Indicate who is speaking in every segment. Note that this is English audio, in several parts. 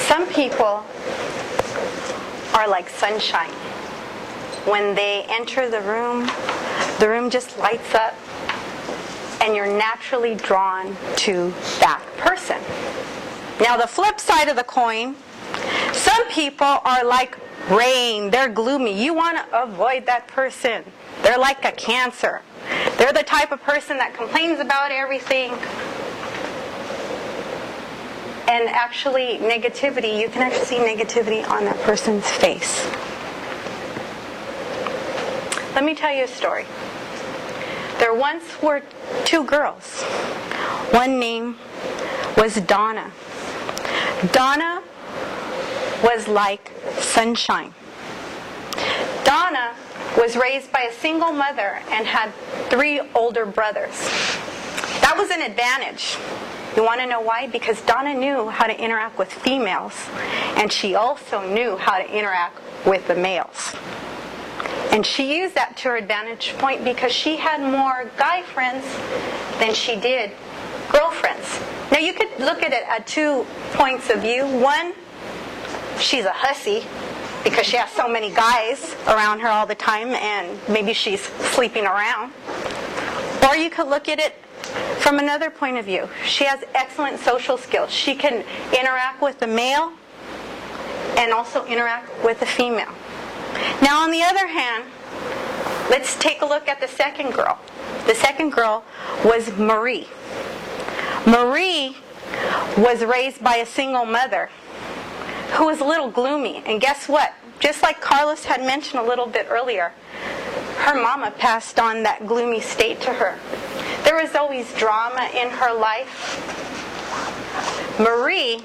Speaker 1: Some people are like sunshine. When they enter the room just lights up, and you're naturally drawn to that person. Now, the flip side of the coin, some people are like rain. They're gloomy. You want to avoid that person. They're like a cancer. They're the type of person that complains about everything. And actually, negativity, you can actually see negativity on that person's face. Let me tell you a story. There once were two girls. One name was Donna. Donna was like sunshine. Donna was raised by a single mother and had 3 older brothers. That was an advantage. You want to know why? Because Donna knew how to interact with females, and she also knew how to interact with the males. And she used that to her advantage point because she had more guy friends than she did girlfriends. Now you could look at it at 2 points of view. One, she's a hussy because she has so many guys around her all the time and maybe she's sleeping around. Or you could look at it from another point of view. She has excellent social skills. She can interact with the male and also interact with the female. Now, on the other hand, let's take a look at the second girl. The second girl was Marie. Marie was raised by a single mother who was a little gloomy. And guess what? Just like Carlos had mentioned a little bit earlier, her mama passed on that gloomy state to her. There was always drama in her life. Marie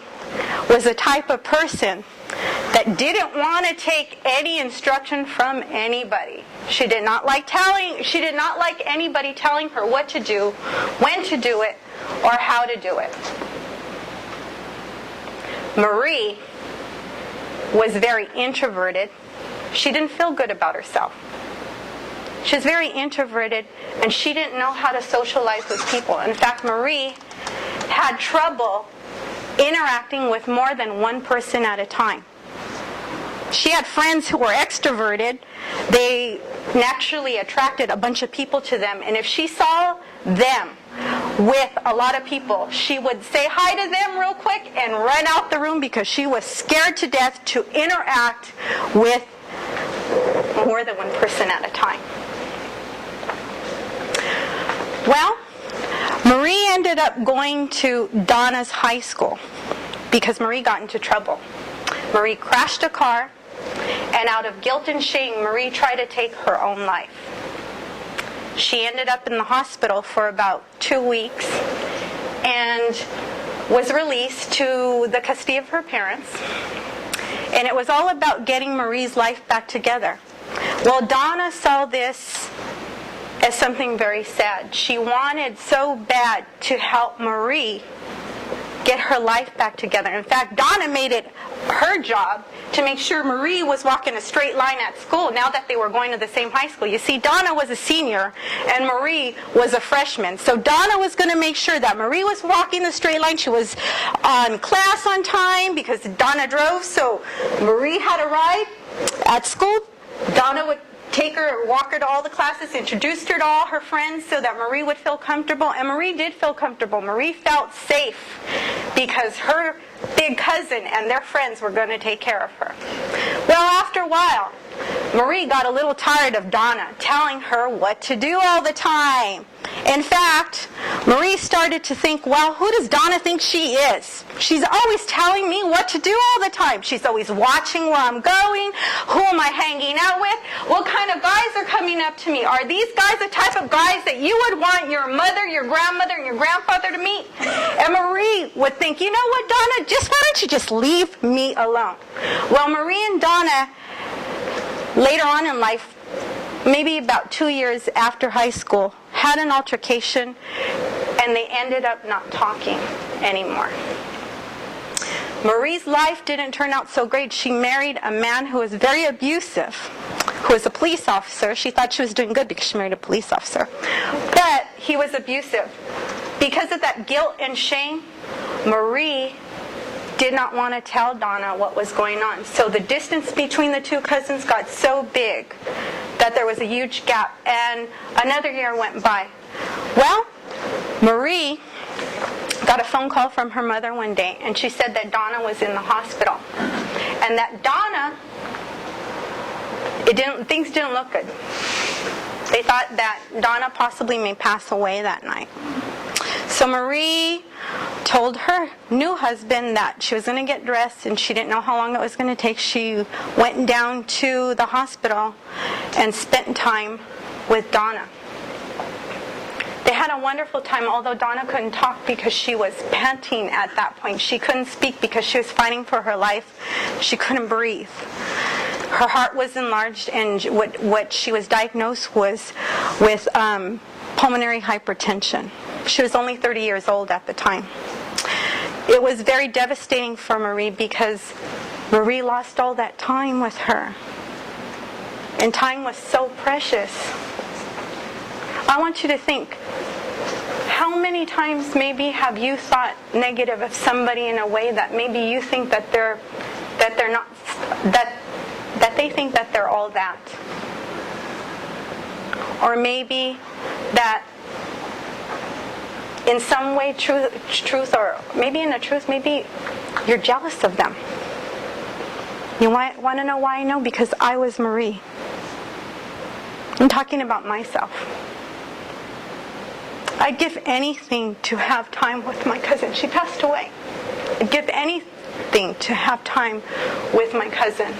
Speaker 1: was a type of person that didn't want to take any instruction from anybody. She did not like anybody telling her what to do, when to do it, or how to do it. Marie was very introverted. She didn't feel good about herself. She was very introverted, and she didn't know how to socialize with people. In fact, Marie had trouble interacting with more than one person at a time. She had friends who were extroverted. They naturally attracted a bunch of people to them, and if she saw them with a lot of people, she would say hi to them real quick and run out the room because she was scared to death to interact with more than one person at a time. Well, Marie ended up going to Donna's high school because Marie got into trouble. Marie crashed a car, and out of guilt and shame, Marie tried to take her own life. She ended up in the hospital for about 2 weeks and was released to the custody of her parents. And it was all about getting Marie's life back together. Well, Donna saw this as something very sad. She wanted so bad to help Marie get her life back together. In fact, Donna made it her job to make sure Marie was walking a straight line at school now that they were going to the same high school. You see, Donna was a senior and Marie was a freshman. So Donna was going to make sure that Marie was walking the straight line. She was on class on time because Donna drove. So Marie had a ride at school. Donna would take her, walk her to all the classes, introduced her to all her friends so that Marie would feel comfortable. And Marie did feel comfortable. Marie felt safe because her big cousin and their friends were going to take care of her. Well, after a while, Marie got a little tired of Donna telling her what to do all the time. In fact, Marie started to think, well, who does Donna think she is? She's always telling me what to do all the time. She's always watching where I'm going. Who am I hanging out with? What kind of guys are coming up to me? Are these guys the type of guys that you would want your mother, your grandmother, and your grandfather to meet? And Marie would think, you know what, Donna, why don't you just leave me alone? Well, Marie and Donna, later on in life, maybe about 2 years after high school, had an altercation, and they ended up not talking anymore. Marie's life didn't turn out so great. She married a man who was very abusive, who was a police officer. She thought she was doing good because she married a police officer. But he was abusive. Because of that guilt and shame, Marie did not want to tell Donna what was going on. So the distance between the two cousins got so big that there was a huge gap. And another year went by. Well, Marie got a phone call from her mother one day, and she said that Donna was in the hospital. And that Donna, things didn't look good. They thought that Donna possibly may pass away that night. So Marie told her new husband that she was going to get dressed and she didn't know how long it was going to take. She went down to the hospital and spent time with Donna. They had a wonderful time, although Donna couldn't talk because she was panting at that point. She couldn't speak because she was fighting for her life. She couldn't breathe. Her heart was enlarged, and what she was diagnosed with pulmonary hypertension. She was only 30 years old at the time. It was very devastating for Marie because Marie lost all that time with her. And time was so precious. I want you to think, how many times maybe have you thought negative of somebody in a way that maybe you think that they think that they're all that? Or maybe that in some way truth, or maybe in the truth, maybe you're jealous of them. You want to know why I know? Because I was Marie. I'm talking about myself. I'd give anything to have time with my cousin. She passed away. I'd give anything to have time with my cousin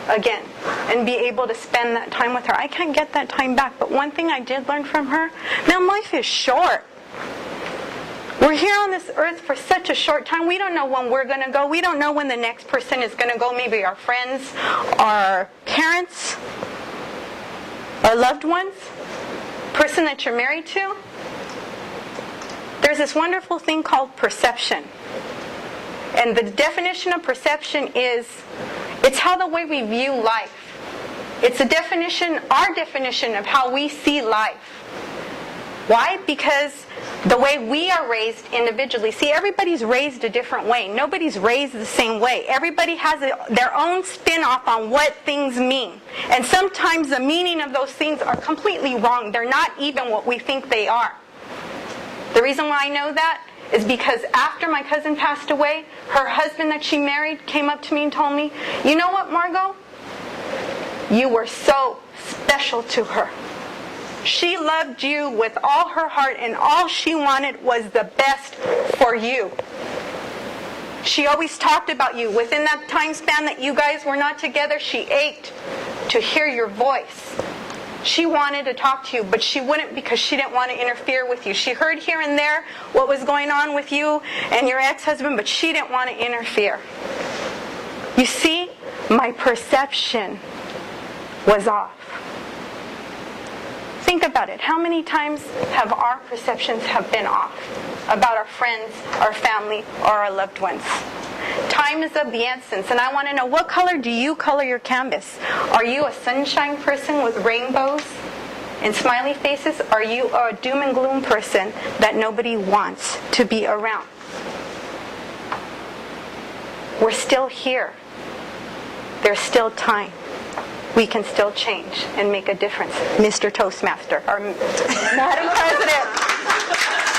Speaker 1: again and be able to spend that time with her. I can't get that time back, but one thing I did learn from her, man, life is short. We're here on this earth for such a short time. We don't know when we're going to go. We don't know when the next person is going to go. Maybe our friends, our parents, our loved ones, person that you're married to. There's this wonderful thing called perception. And the definition of perception is, it's how the way we view life. It's a definition, our definition of how we see life. Why? Because the way we are raised individually. See, everybody's raised a different way. Nobody's raised the same way. Everybody has their own spin-off on what things mean. And sometimes the meaning of those things are completely wrong. They're not even what we think they are. The reason why I know that is because after my cousin passed away, her husband that she married came up to me and told me, "You know what, Margo? You were so special to her. She loved you with all her heart, and all she wanted was the best for you. She always talked about you. Within that time span that you guys were not together, she ached to hear your voice. She wanted to talk to you, but she wouldn't because she didn't want to interfere with you. She heard here and there what was going on with you and your ex-husband, but she didn't want to interfere." You see, my perception was off. Think about it. How many times have our perceptions have been off about our friends, our family, or our loved ones? Time is of the essence, and I want to know, what color do you color your canvas? Are you a sunshine person with rainbows and smiley faces? Are you a doom and gloom person that nobody wants to be around? We're still here. There's still time. We can still change and make a difference. Mr. Toastmaster, or Madam President.